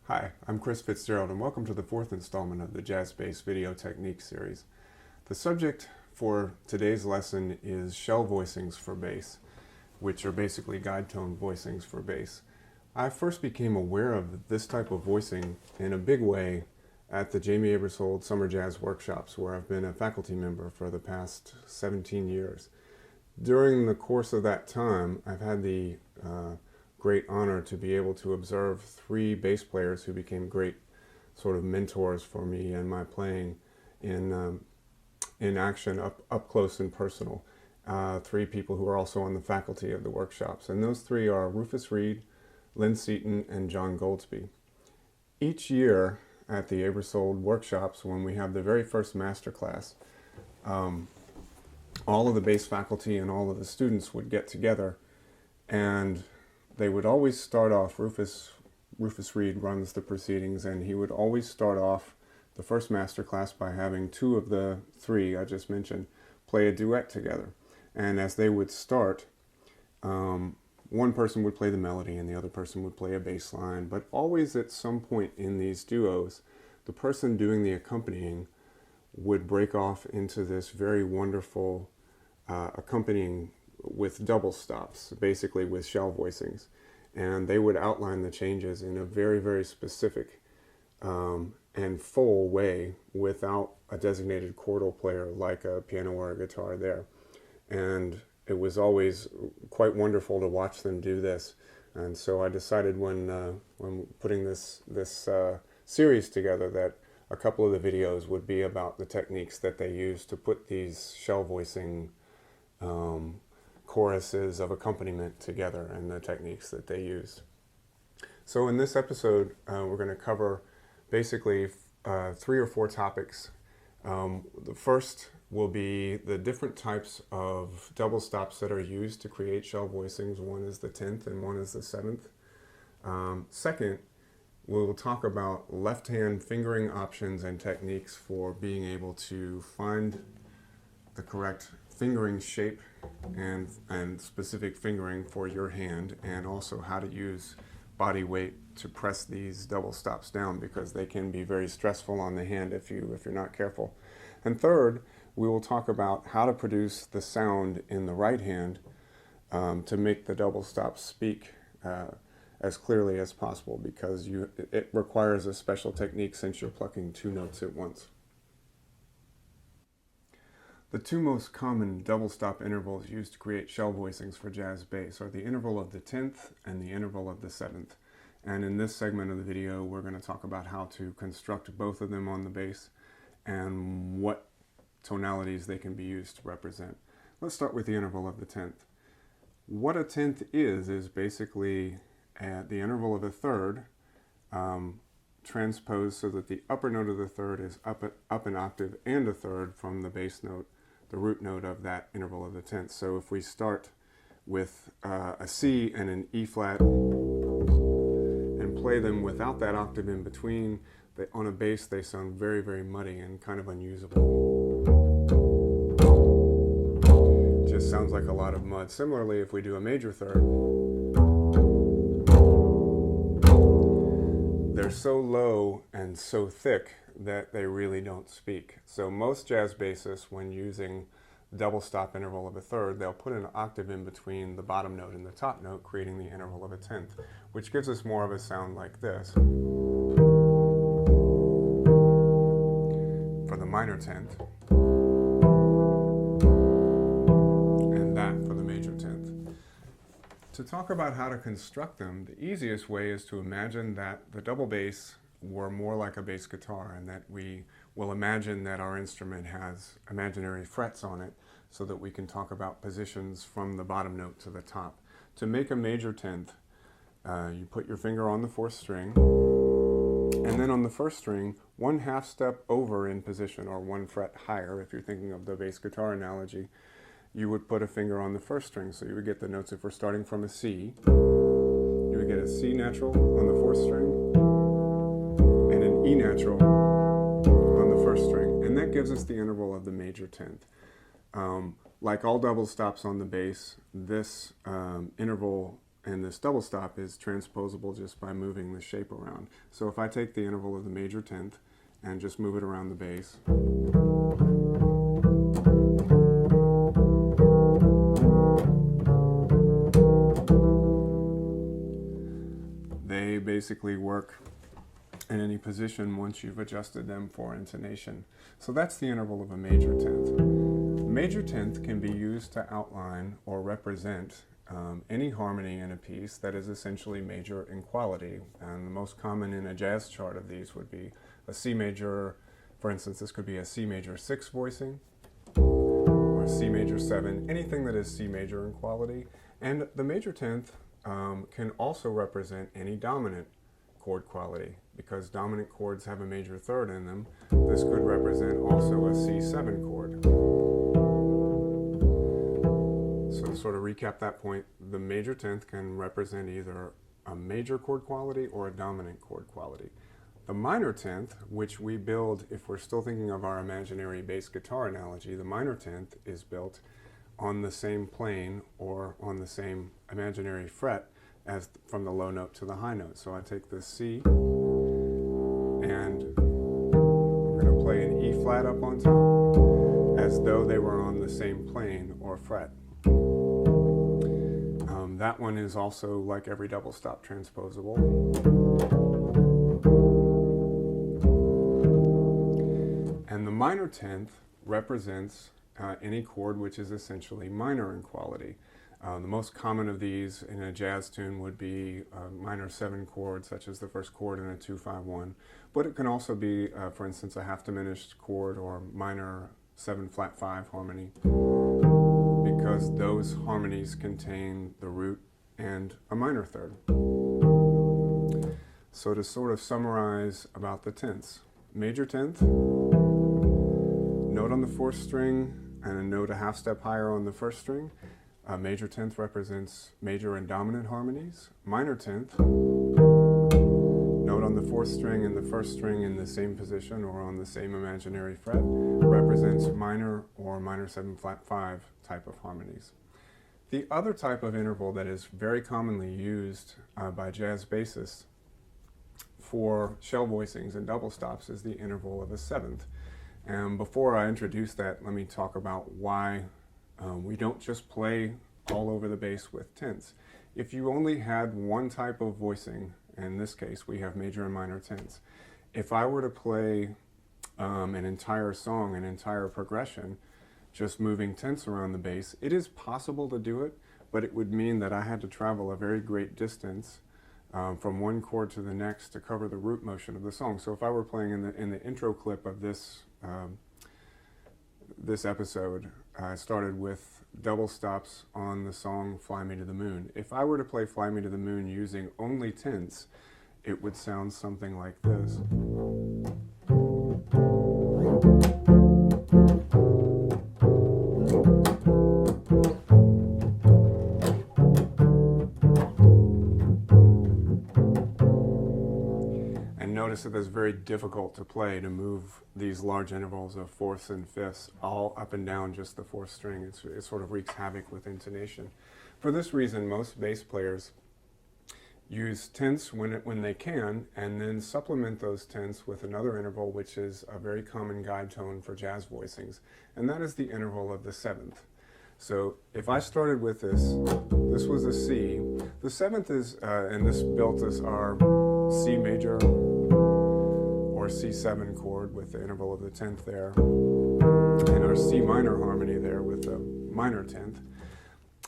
Hi, I'm Chris Fitzgerald and welcome to the fourth installment of the Jazz Bass Video Technique series. The subject for today's lesson is shell voicings for bass, which are basically guide tone voicings for bass. I first became aware of this type of voicing in a big way at the Jamie Aebersold Summer Jazz Workshops, where I've been a faculty member for the past 17 years. During the course of that time, I've had the great honor to be able to observe three bass players who became great sort of mentors for me and my playing in action, up close and personal. Three people who are also on the faculty of the workshops, and those three are Rufus Reid, Lynn Seaton, and John Goldsby. Each year at the Aebersold workshops, when we have the very first master class, all of the bass faculty and all of the students would get together, and they would always start off, Rufus Reid runs the proceedings, and he would always start off the first master class by having two of the three I just mentioned play a duet together. And as they would start, one person would play the melody and the other person would play a bass line, but always at some point in these duos, the person doing the accompanying would break off into this very wonderful accompanying with double stops, basically with shell voicings. And they would outline the changes in a very, very specific and full way without a designated chordal player like a piano or a guitar there. And it was always quite wonderful to watch them do this. And so I decided when putting this series together that a couple of the videos would be about the techniques that they use to put these shell voicing choruses of accompaniment together and the techniques that they used. So in this episode, we're going to cover basically 3 or 4 topics. The first will be the different types of double stops that are used to create shell voicings. One is the 10th and one is the 7th. Second, we'll talk about left-hand fingering options and techniques for being able to find the correct fingering shape and specific fingering for your hand, and also how to use body weight to press these double stops down, because they can be very stressful on the hand if you're not careful. And third, we will talk about how to produce the sound in the right hand to make the double stops speak as clearly as possible, because it requires a special technique since you're plucking 2 notes at once. The 2 most common double stop intervals used to create shell voicings for jazz bass are the interval of the 10th and the interval of the 7th. And in this segment of the video, we're going to talk about how to construct both of them on the bass and what tonalities they can be used to represent. Let's start with the interval of the 10th. What a 10th is basically the interval of a third transposed so that the upper note of the third is up an octave and a third from the bass note, the root note of that interval of the 10th. So if we start with a C and an E flat and play them without that octave in between, on a bass they sound very, very muddy and kind of unusable. It just sounds like a lot of mud. Similarly, if we do a major third, they're so low and so thick that they really don't speak. So most jazz bassists, when using double stop interval of a third, they'll put an octave in between the bottom note and the top note, creating the interval of a 10th, which gives us more of a sound like this for the minor 10th, and that for the major 10th. To talk about how to construct them, the easiest way is to imagine that the double bass were more like a bass guitar, and that we will imagine that our instrument has imaginary frets on it so that we can talk about positions from the bottom note to the top. To make a major 10th, you put your finger on the 4th string, and then on the 1st string, 1/2 step over in position, or 1 fret higher if you're thinking of the bass guitar analogy, you would put a finger on the 1st string. So you would get the notes, if we're starting from a C, you would get a C natural on the 4th string, and an E natural on the 1st string. And that gives us the interval of the major 10th. Like all double stops on the bass, this interval and this double stop is transposable just by moving the shape around. So if I take the interval of the major 10th and just move it around the bass, they basically work in any position once you've adjusted them for intonation. So that's the interval of a major 10th. Major 10th can be used to outline or represent any harmony in a piece that is essentially major in quality. And the most common in a jazz chart of these would be a C major, for instance, this could be a C major 6 voicing, or a C major 7, anything that is C major in quality. And the major 10th can also represent any dominant chord quality, because dominant chords have a major third in them. This could represent also a C7 chord. So to sort of recap that point, the major 10th can represent either a major chord quality or a dominant chord quality. The minor 10th, which we build, if we're still thinking of our imaginary bass guitar analogy, the minor 10th is built on the same plane or on the same imaginary fret as from the low note to the high note. So I take this C and we're going to play an E flat up on top as though they were on the same plane or fret. That one is also, like every double stop, transposable. And the minor 10th represents any chord which is essentially minor in quality. The most common of these in a jazz tune would be a minor 7 chord, such as the first chord in a 2-5-1. But it can also be, for instance, a half diminished chord or minor 7 flat 5 harmony, because those harmonies contain the root and a minor third. So to sort of summarize about the tenths: major 10th, note on the 4th string and a note a half step higher on the 1st string. Major 10th represents major and dominant harmonies. Minor 10th, note on the 4th string and the 1st string in the same position or on the same imaginary fret, represents minor or minor 7 flat 5 type of harmonies. The other type of interval that is very commonly used by jazz bassists for shell voicings and double stops is the interval of a 7th. And before I introduce that, let me talk about why we don't just play all over the bass with tenths. If you only had one type of voicing, in this case we have major and minor tenths, if I were to play an entire song, an entire progression, just moving tenths around the bass, it is possible to do it, but it would mean that I had to travel a very great distance from one chord to the next to cover the root motion of the song. So if I were playing in the intro clip of this this episode, I started with double stops on the song Fly Me to the Moon. If I were to play Fly Me to the Moon using only tenths, it would sound something like this. Notice that it's very difficult to play, to move these large intervals of fourths and fifths all up and down just the 4th string. It sort of wreaks havoc with intonation. For this reason, most bass players use tenths when they can, and then supplement those tenths with another interval, which is a very common guide tone for jazz voicings, and that is the interval of the 7th. So if I started with this was a C. The 7th is, and this built as our C major or C7 chord with the interval of the 10th there, and our C minor harmony there with the minor 10th.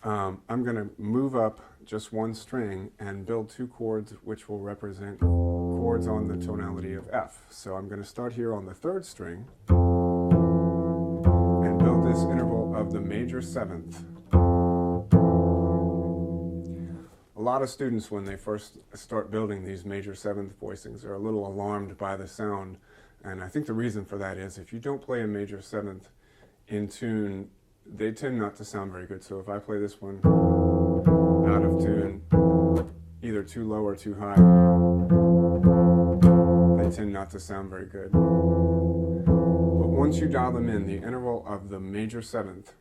I'm going to move up just one string and build 2 chords which will represent chords on the tonality of F. So I'm going to start here on the 3rd string and build this interval of the major 7th. A lot of students, when they first start building these major 7th voicings, are a little alarmed by the sound, and I think the reason for that is if you don't play a major 7th in tune, they tend not to sound very good. So if I play this one out of tune, either too low or too high, they tend not to sound very good. But once you dial them in, the interval of the major 7th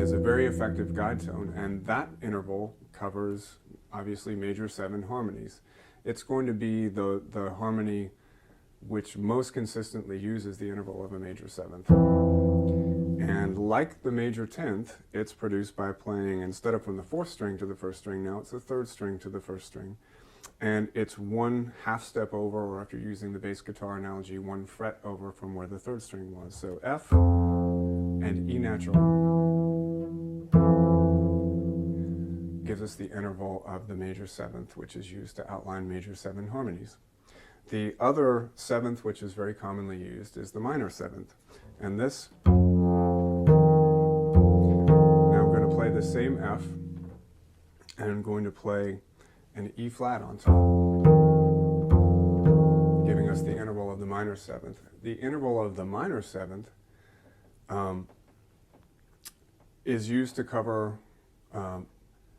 is a very effective guide tone, and that interval covers obviously major 7 harmonies. It's going to be the harmony which most consistently uses the interval of a major 7th. And like the major 10th, it's produced by playing, instead of from the 4th string to the 1st string, now it's the 3rd string to the 1st string. And it's 1 half step over, or if you're using the bass guitar analogy, 1 fret over from where the 3rd string was. So F and E natural gives us the interval of the major 7th, which is used to outline major 7 harmonies. The other 7th, which is very commonly used, is the minor 7th. And this, now I'm going to play the same F, and I'm going to play an E flat on top, giving us the interval of the minor 7th. The interval of the minor 7th is used to cover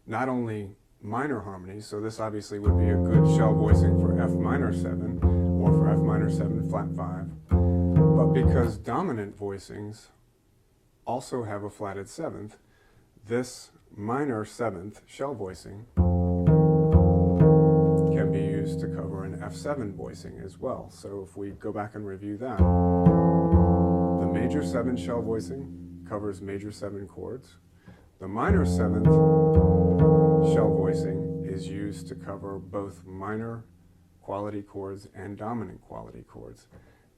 not only minor harmonies, so this obviously would be a good shell voicing for F minor 7 or for F minor 7 flat 5, but because dominant voicings also have a flatted 7th, this minor 7th shell voicing can be used to cover an F7 voicing as well. So if we go back and review that, the major 7 shell voicing covers major 7 chords. The minor 7th shell voicing is used to cover both minor quality chords and dominant quality chords.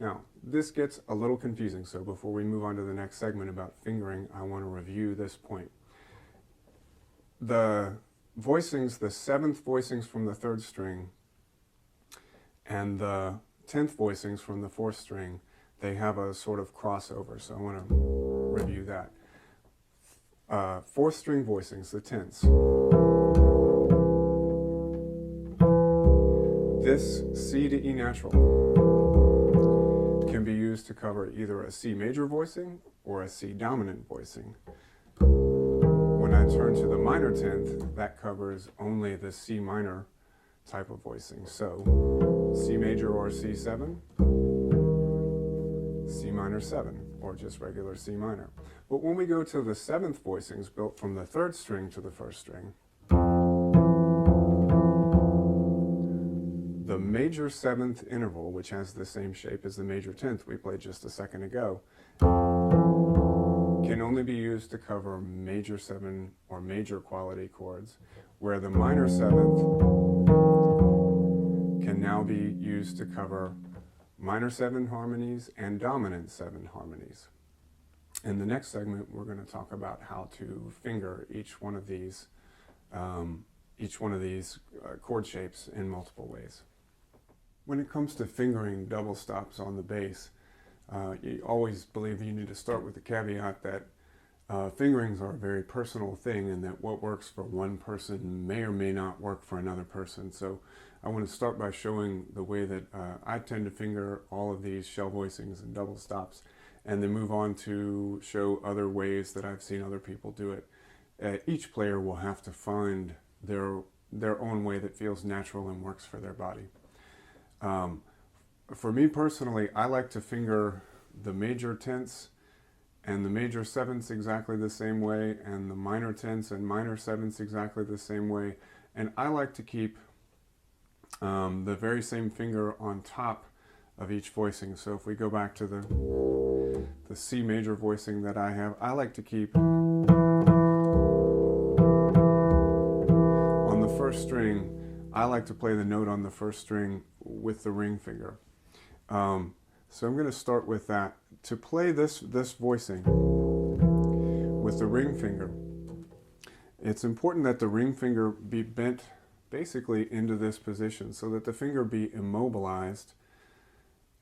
Now, this gets a little confusing, so before we move on to the next segment about fingering, I want to review this point. The voicings, the 7th voicings from the 3rd string and the 10th voicings from the 4th string, they have a sort of crossover, so I want to review that. 4th string voicings, the 10ths. This C to E natural can be used to cover either a C major voicing or a C dominant voicing. When I turn to the minor 10th, that covers only the C minor type of voicing. So C major or C7, C minor 7, or just regular C minor. But when we go to the 7th voicings built from the 3rd string to the 1st string, the major 7th interval, which has the same shape as the major 10th we played just a second ago, can only be used to cover major 7 or major quality chords, where the minor 7th can now be used to cover minor 7 harmonies and dominant 7 harmonies. In the next segment, we're going to talk about how to finger each one of these chord shapes in multiple ways. When it comes to fingering double stops on the bass, you always believe you need to start with the caveat that fingerings are a very personal thing, and that what works for one person may or may not work for another person. So I want to start by showing the way that I tend to finger all of these shell voicings and double stops, and then move on to show other ways that I've seen other people do it. Each player will have to find their own way that feels natural and works for their body. For me personally, I like to finger the major 10ths and the major 7ths exactly the same way, and the minor 10ths and minor 7ths exactly the same way. And I like to keep the very same finger on top of each voicing. So if we go back to the C major voicing that I have, I like to keep on the 1st string, I like to play the note on the 1st string with the ring finger. So I'm going to start with that. To play this voicing with the ring finger, it's important that the ring finger be bent basically into this position so that the finger be immobilized,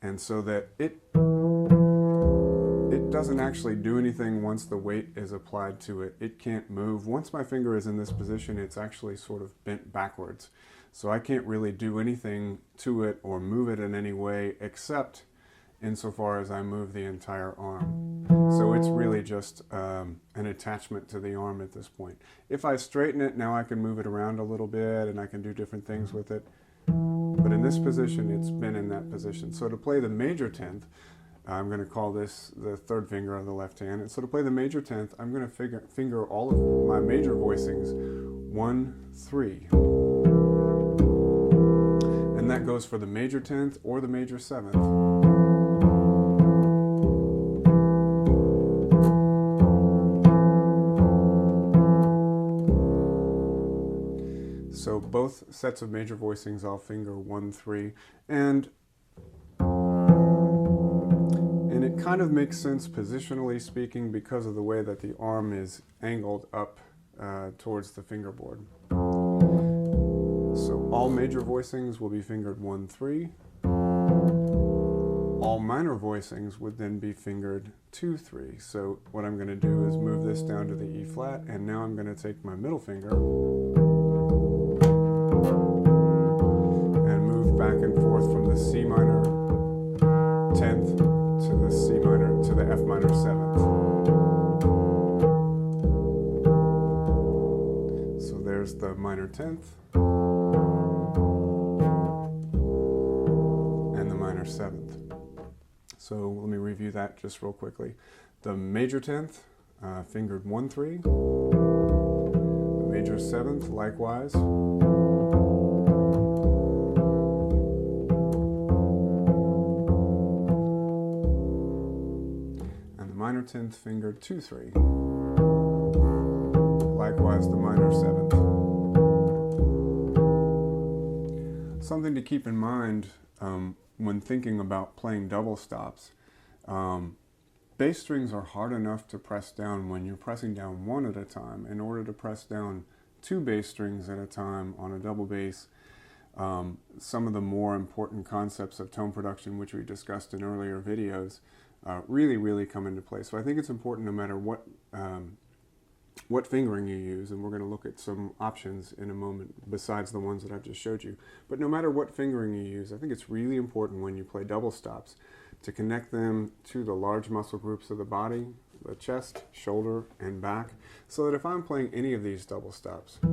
and so that it doesn't actually do anything once the weight is applied to it. It can't move. Once my finger is in this position, it's actually sort of bent backwards. So I can't really do anything to it or move it in any way, except insofar as I move the entire arm. So it's really just an attachment to the arm at this point. If I straighten it, now I can move it around a little bit and I can do different things with it. But in this position, it's been in that position. So to play the major 10th, I'm going to call this the third finger of the left hand. And so to play the major 10th, I'm going to finger all of my major voicings, 1, 3. And that goes for the major 10th or the major 7th. So both sets of major voicings, I'll finger 1, 3. And it kind of makes sense positionally speaking because of the way that the arm is angled up towards the fingerboard. So all major voicings will be fingered 1, 3. All minor voicings would then be fingered 2, 3. So what I'm going to do is move this down to the E flat, and now I'm going to take my middle finger and move back and forth from the C minor 10th to the C minor, to the F minor 7th. So there's the minor 10th and the minor 7th. So let me review that just real quickly. The major 10th, fingered 1, 3. The major 7th, likewise. Minor 10th fingered 2, 3. Likewise the minor 7th. Something to keep in mind when thinking about playing double stops. Bass strings are hard enough to press down when you're pressing down one at a time. In order to press down 2 bass strings at a time on a double bass, some of the more important concepts of tone production, which we discussed in earlier videos, really come into play. So I think it's important no matter what fingering you use, and we're going to look at some options in a moment besides the ones that I've just showed you. But no matter what fingering you use, I think it's really important when you play double stops to connect them to the large muscle groups of the body, the chest, shoulder, and back, so that if I'm playing any of these double stops, in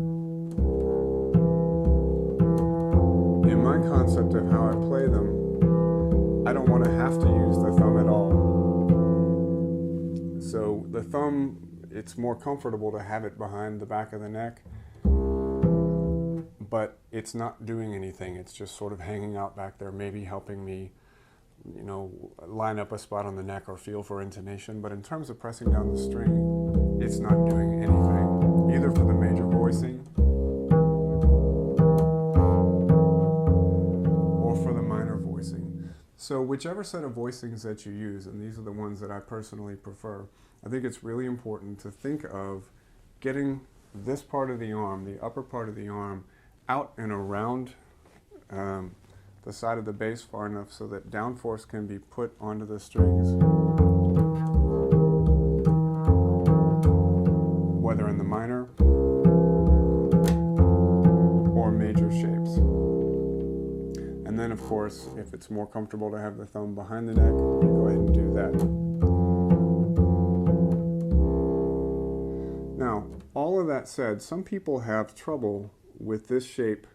my concept of how I play them, I don't want to have to use the thumb at all. So the thumb, it's more comfortable to have it behind the back of the neck, but it's not doing anything. It's just sort of hanging out back there, maybe helping me, you know, line up a spot on the neck or feel for intonation. But in terms of pressing down the string, it's not doing anything, either for the major voicing or for the minor voicing. So whichever set of voicings that you use, and these are the ones that I personally prefer, I think it's really important to think of getting this part of the arm, the upper part of the arm, out and around the side of the bass far enough so that downforce can be put onto the strings, whether in the minor or major shapes. And then, of course, if it's more comfortable to have the thumb behind the neck, you go ahead and do that. Now, all of that said, some people have trouble with this shape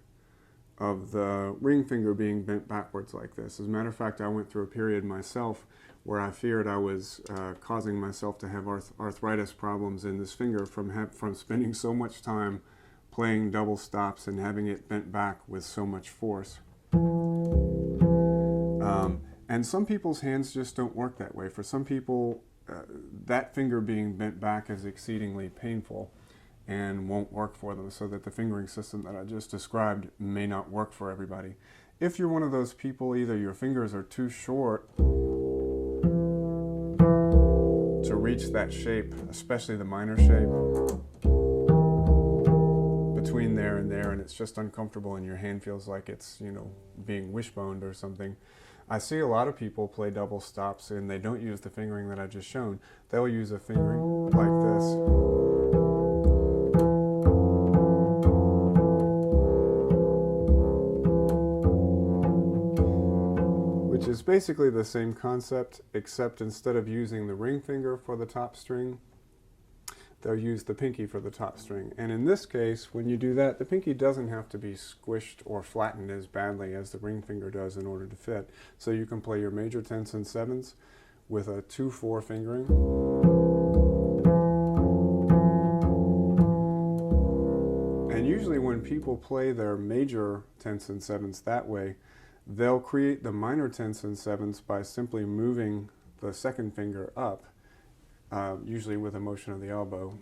of the ring finger being bent backwards like this. As a matter of fact, I went through a period myself where I feared I was causing myself to have arthritis problems in this finger from spending so much time playing double stops and having it bent back with so much force. And some people's hands just don't work that way. For some people, that finger being bent back is exceedingly painful and won't work for them, so that the fingering system that I just described may not work for everybody. If you're one of those people, either your fingers are too short to reach that shape, especially the minor shape, between there and it's just uncomfortable and your hand feels like it's, you know, being wishboned or something. I see a lot of people play double stops and they don't use the fingering that I just shown. They'll use a fingering like this. Which is basically the same concept, except instead of using the ring finger for the top string, they'll use the pinky for the top string. And in this case, when you do that, the pinky doesn't have to be squished or flattened as badly as the ring finger does in order to fit. So you can play your major 10s and 7s with a 2/4 fingering. And usually when people play their major 10ths and 7ths that way, they'll create the minor 10ths and 7ths by simply moving the second finger up, usually with a motion of the elbow.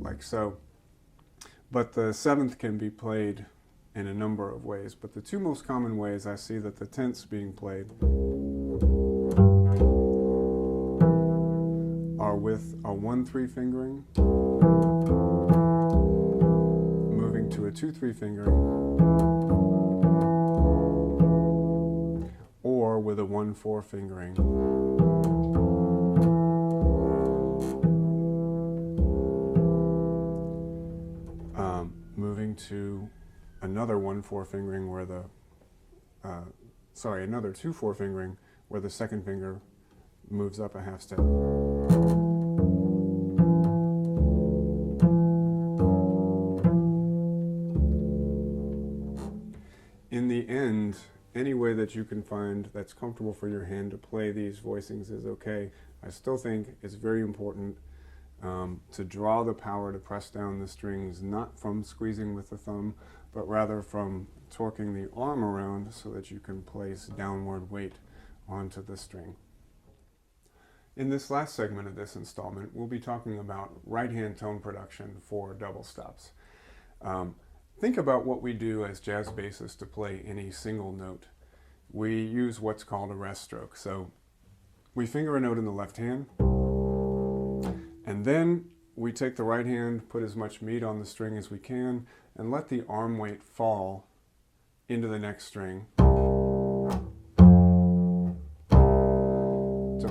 Like so. But the 7th can be played in a number of ways, but the two most common ways I see that the 10ths being played are with a 1/3 fingering, moving to a 2/3 fingering, or with a 1/4 fingering. Moving to another 1/4 fingering where the, another 2/4 fingering where the second finger moves up a half step. In the end, any way that you can find that's comfortable for your hand to play these voicings is okay. I still think it's very important to draw the power to press down the strings, not from squeezing with the thumb, but rather from torquing the arm around so that you can place downward weight onto the string. In this last segment of this installment, we'll be talking about right-hand tone production for double stops. Think about what we do as jazz bassists to play any single note. We use what's called a rest stroke. So we finger a note in the left hand, and then we take the right hand, put as much meat on the string as we can, and let the arm weight fall into the next string to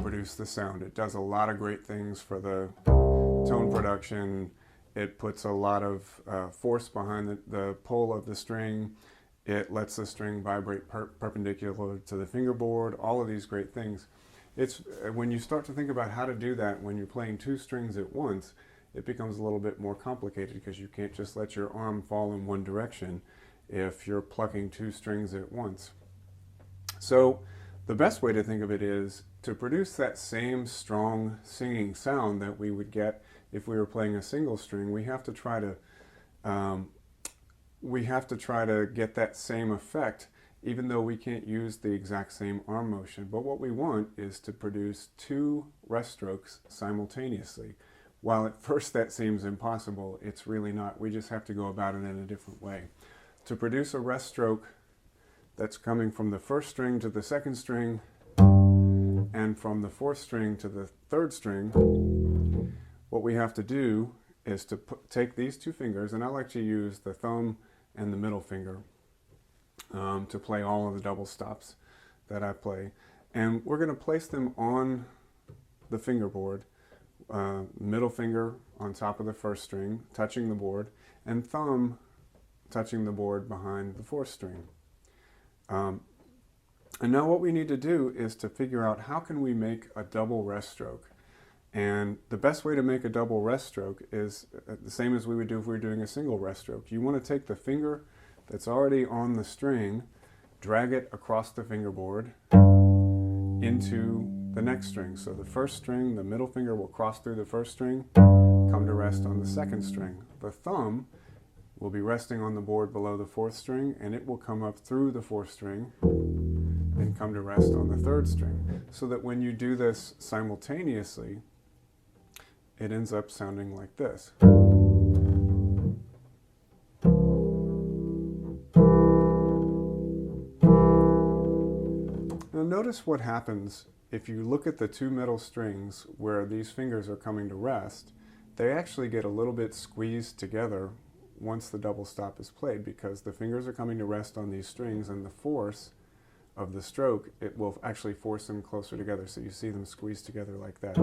produce the sound. It does a lot of great things for the tone production. It puts a lot of force behind the pull of the string. It lets the string vibrate perpendicular to the fingerboard, all of these great things. It's when you start to think about how to do that when you're playing two strings at once, it becomes a little bit more complicated because you can't just let your arm fall in one direction if you're plucking two strings at once. So the best way to think of it is to produce that same strong singing sound that we would get if we were playing a single string. We have to try to get that same effect, even though we can't use the exact same arm motion. But what we want is to produce two rest strokes simultaneously. While at first that seems impossible, it's really not. We just have to go about it in a different way. To produce a rest stroke that's coming from the first string to the second string and from the fourth string to the third string, what we have to do is to take these two fingers, and I like to use the thumb and the middle finger to play all of the double stops that I play. And we're going to place them on the fingerboard, middle finger on top of the first string, touching the board, and thumb touching the board behind the fourth string. And now what we need to do is to figure out how can we make a double rest stroke. And the best way to make a double rest stroke is the same as we would do if we were doing a single rest stroke. You want to take the finger that's already on the string, drag it across the fingerboard into the next string. So the first string, the middle finger will cross through the first string, come to rest on the second string. The thumb will be resting on the board below the fourth string, and it will come up through the fourth string and come to rest on the third string. So that when you do this simultaneously, it ends up sounding like this. Now notice what happens if you look at the two middle strings where these fingers are coming to rest. They actually get a little bit squeezed together once the double stop is played, because the fingers are coming to rest on these strings, and the force of the stroke, it will actually force them closer together. So you see them squeeze together like that.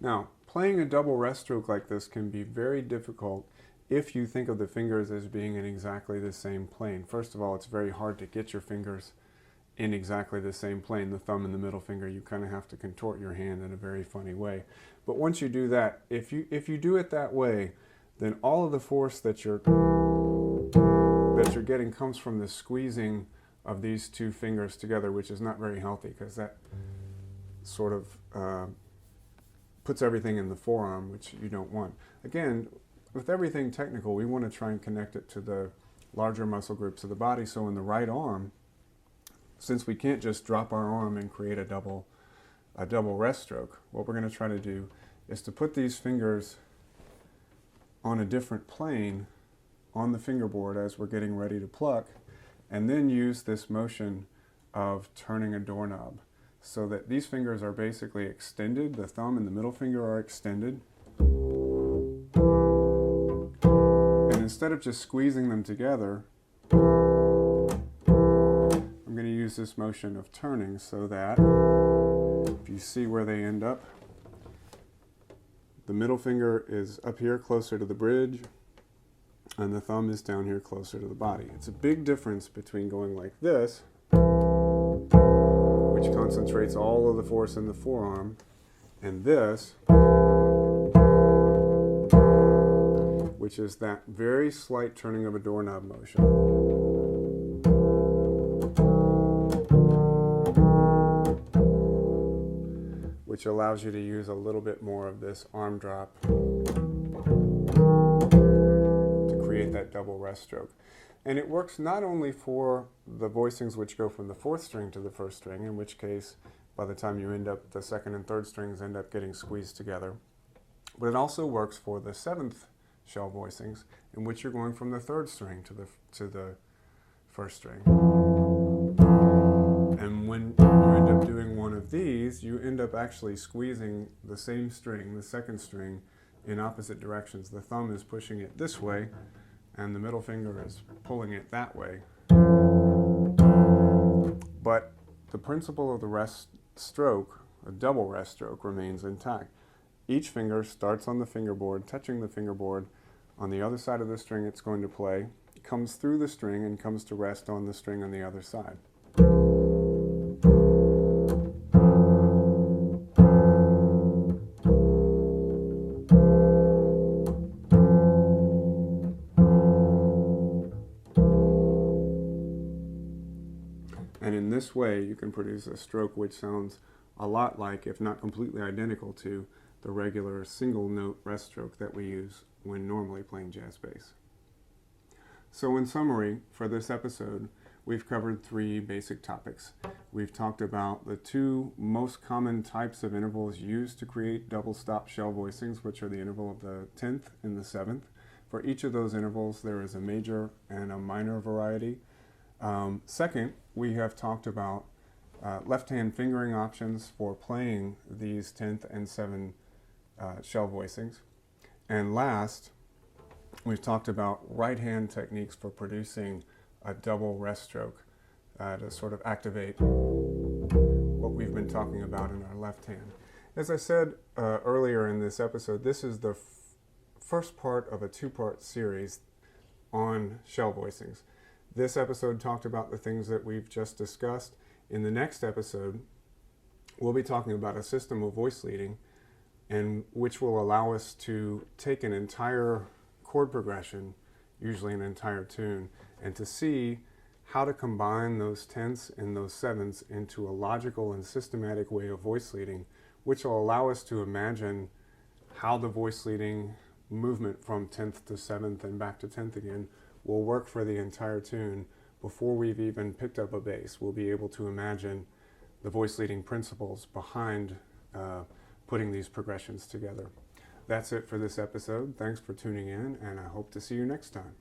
Now, playing a double rest stroke like this can be very difficult if you think of the fingers as being in exactly the same plane. First of all, it's very hard to get your fingers in exactly the same plane, the thumb and the middle finger. You kind of have to contort your hand in a very funny way. But once you do that, if you do it that way, then all of the force that you're getting comes from the squeezing of these two fingers together, which is not very healthy, because that sort of puts everything in the forearm, which you don't want. Again, with everything technical, we want to try and connect it to the larger muscle groups of the body. So in the right arm, since we can't just drop our arm and create a double rest stroke, what we're going to try to do is to put these fingers on a different plane on the fingerboard as we're getting ready to pluck, and then use this motion of turning a doorknob so that these fingers are basically extended. The thumb and the middle finger are extended. And instead of just squeezing them together, I'm going to use this motion of turning so that, if you see where they end up, the middle finger is up here closer to the bridge, and the thumb is down here closer to the body. It's a big difference between going like this, which concentrates all of the force in the forearm, and this, which is that very slight turning of a doorknob motion. Which allows you to use a little bit more of this arm drop to create that double rest stroke. And it works not only for the voicings which go from the fourth string to the first string, in which case by the time you end up, the second and third strings end up getting squeezed together, but it also works for the seventh shell voicings, in which you're going from the third string to the first string. And when you end up doing one of these, you end up actually squeezing the same string, the second string, in opposite directions. The thumb is pushing it this way, and the middle finger is pulling it that way. But the principle of the rest stroke, a double rest stroke, remains intact. Each finger starts on the fingerboard, touching the fingerboard. On the other side of the string it's going to play, comes through the string and comes to rest on the string on the other side. And in this way, you can produce a stroke which sounds a lot like, if not completely identical to, the regular single note rest stroke that we use when normally playing jazz bass. So in summary, for this episode, we've covered three basic topics. We've talked about the two most common types of intervals used to create double stop shell voicings, which are the interval of the 10th and the 7th. For each of those intervals, there is a major and a minor variety. Second, we have talked about left-hand fingering options for playing these 10th and 7th shell voicings. And last, we've talked about right-hand techniques for producing a double rest stroke to sort of activate what we've been talking about in our left hand. As I said earlier in this episode, this is the first part of a two-part series on shell voicings. This episode talked about the things that we've just discussed. In the next episode, we'll be talking about a system of voice leading, and which will allow us to take an entire chord progression, usually an entire tune, and to see how to combine those 10ths and those 7ths into a logical and systematic way of voice leading, which will allow us to imagine how the voice leading movement from 10th to 7th and back to 10th again will work for the entire tune before we've even picked up a bass. We'll be able to imagine the voice leading principles behind putting these progressions together. That's it for this episode. Thanks for tuning in, and I hope to see you next time.